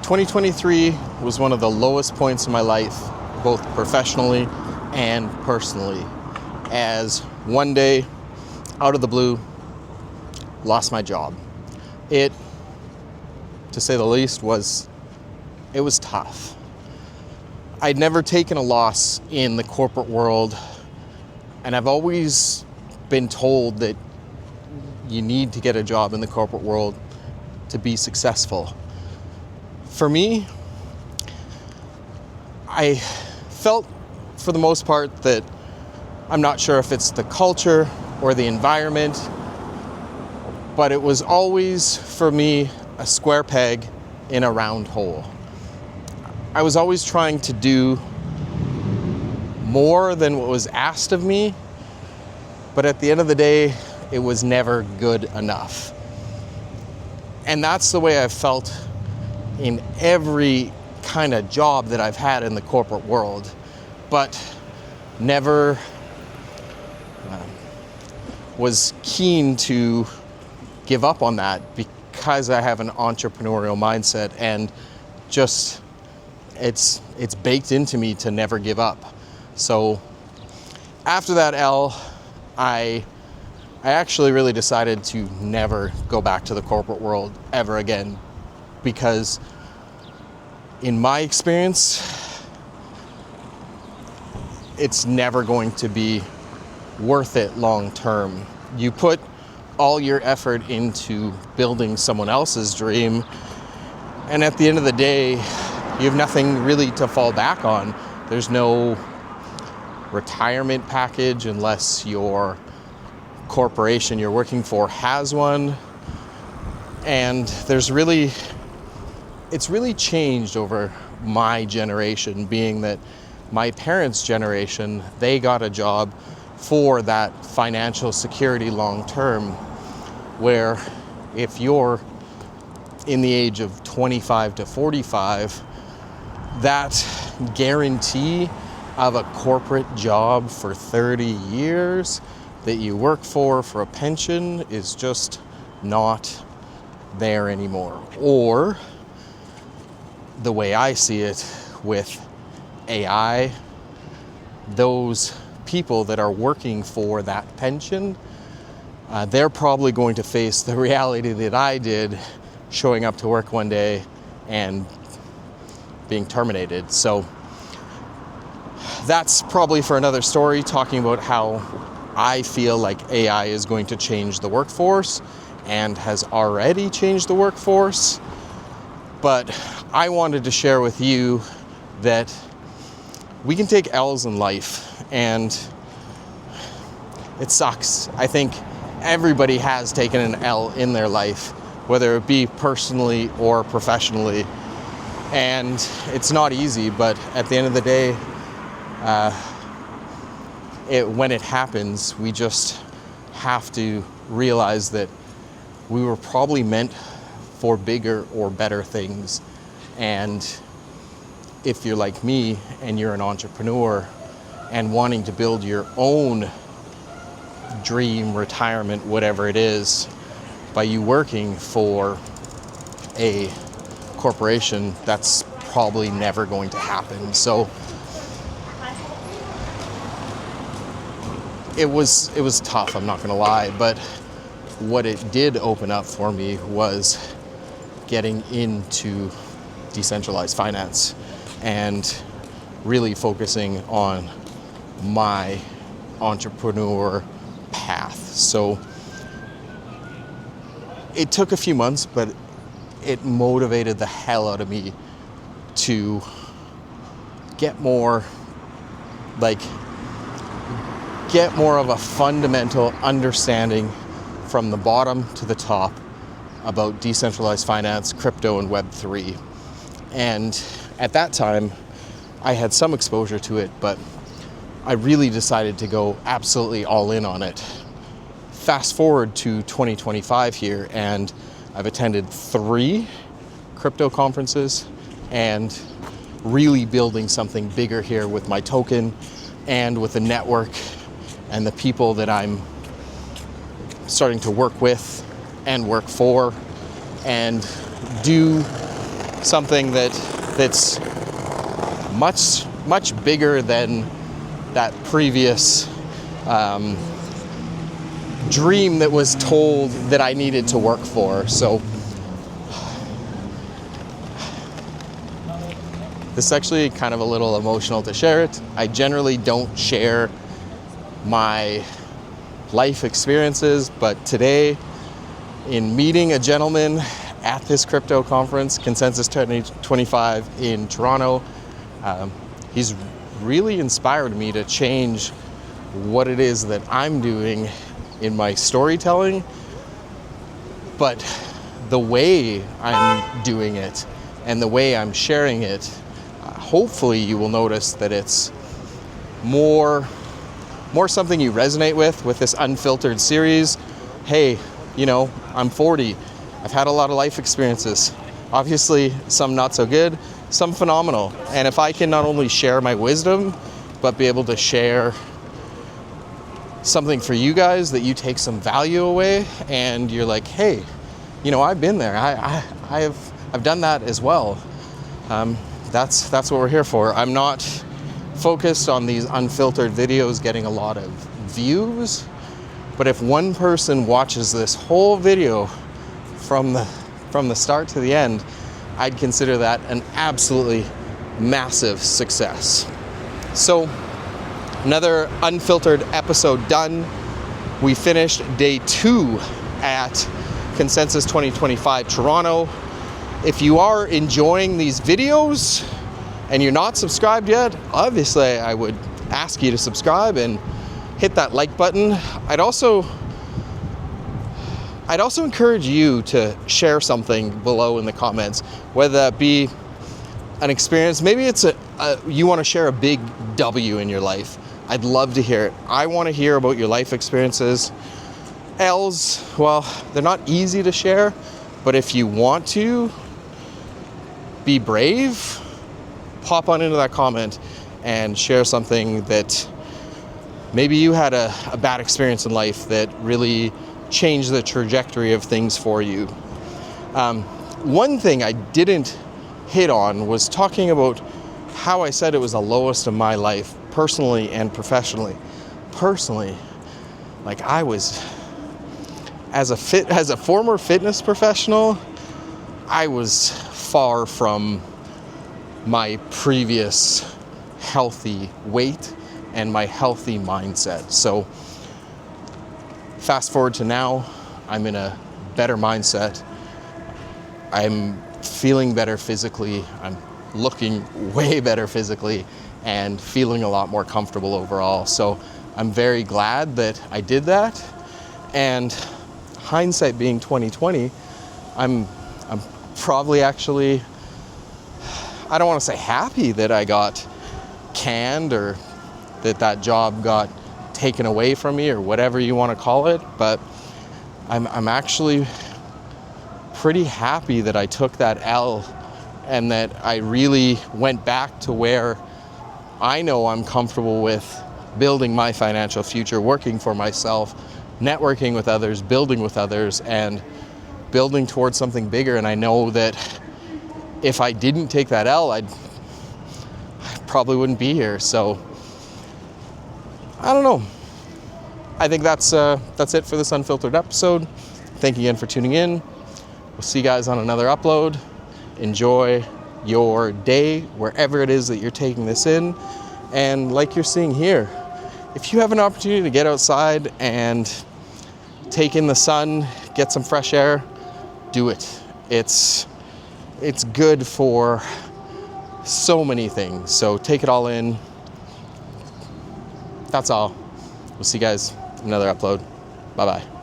2023 was one of the lowest points in my life, both professionally and personally, as one day, out of the blue, lost my job. It, to say the least, was tough. I'd never taken a loss in the corporate world, and I've always been told that you need to get a job in the corporate world to be successful. For me, I felt for the most part that I'm not sure if it's the culture or the environment, but it was always, for me, a square peg in a round hole. I was always trying to do more than what was asked of me, but at the end of the day, it was never good enough. And that's the way I've felt in every kind of job that I've had in the corporate world, but never was keen to give up on that because I have an entrepreneurial mindset, and just it's baked into me to never give up. So after that L, I actually really decided to never go back to the corporate world ever again, because in my experience, it's never going to be worth it long term. You put all your effort into building someone else's dream, and at the end of the day, you have nothing really to fall back on. There's no retirement package unless your corporation you're working for has one. And it's really changed over my generation, being that my parents' generation, they got a job for that financial security long term, where if you're in the age of 25 to 45, that guarantee of a corporate job for 30 years that you work for a pension is just not there anymore. Or the way I see it with AI, those people that are working for that pension, they're probably going to face the reality that I did, showing up to work one day and being terminated. So that's probably for another story, talking about how I feel like AI is going to change the workforce and has already changed the workforce. But I wanted to share with you that we can take L's in life, and it sucks. I think everybody has taken an L in their life, whether it be personally or professionally. And it's not easy, but at the end of the day, when it happens, we just have to realize that we were probably meant for bigger or better things. And if you're like me and you're an entrepreneur and wanting to build your own dream retirement, whatever it is, by you working for a corporation, that's probably never going to happen. So it was tough, I'm not gonna lie, but what it did open up for me was getting into decentralized finance and really focusing on my entrepreneur path. So it took a few months, but it motivated the hell out of me to get more of a fundamental understanding from the bottom to the top about decentralized finance, crypto, and Web3. And at that time, I had some exposure to it, but I really decided to go absolutely all in on it. Fast forward to 2025 here, and I've attended 3 crypto conferences and really building something bigger here with my token and with the network and the people that I'm starting to work with and work for, and do something that's much bigger than that previous dream that was told that I needed to work for. So this is actually kind of a little emotional to share it. I generally don't share my life experiences, but today, in meeting a gentleman at this crypto conference, Consensus 2025 in Toronto, he's really inspired me to change what it is that I'm doing in my storytelling, but the way I'm doing it and the way I'm sharing it, hopefully you will notice that it's more something you resonate with this Unfiltered series. Hey, you know, I'm 40. I've had a lot of life experiences. Obviously, some not so good, some phenomenal. And if I can not only share my wisdom, but be able to share something for you guys that you take some value away and you're like, hey, you know, I've been there. I've done that as well. That's what we're here for. I'm not focused on these unfiltered videos getting a lot of views, but if one person watches this whole video from the start to the end, I'd consider that an absolutely massive success. So another unfiltered episode done. We finished day 2 at Consensus 2025 Toronto. If you are enjoying these videos and you're not subscribed yet, obviously I would ask you to subscribe and hit that like button. I'd also encourage you to share something below in the comments, whether that be an experience, maybe it's you want to share a big W in your life. I'd love to hear it. I want to hear about your life experiences. L's, well, they're not easy to share, but if you want to be brave, pop on into that comment and share something that maybe you had a bad experience in life that really changed the trajectory of things for you. One thing I didn't hit on was talking about how I said it was the lowest of my life, personally and professionally. Personally, like I was, as a former fitness professional, I was far from my previous healthy weight and my healthy mindset. So fast forward to now, I'm in a better mindset. I'm feeling better physically. I'm looking way better physically and feeling a lot more comfortable overall. So I'm very glad that I did that. And hindsight being 2020, I'm probably actually, I don't want to say happy that I got canned or that job got taken away from me or whatever you want to call it, but I'm actually pretty happy that I took that L and that I really went back to where I know I'm comfortable with building my financial future, working for myself, networking with others, building with others, and building towards something bigger. And I know that if I didn't take that L, I probably wouldn't be here. So I don't know. I think that's it for this unfiltered episode. Thank you again for tuning in. We'll see you guys on another upload. Enjoy your day wherever it is that you're taking this in. And like you're seeing here, if you have an opportunity to get outside and take in the sun, get some fresh air, do it. It's good for so many things. So take it all in. That's all. We'll see you guys in another upload. Bye-bye.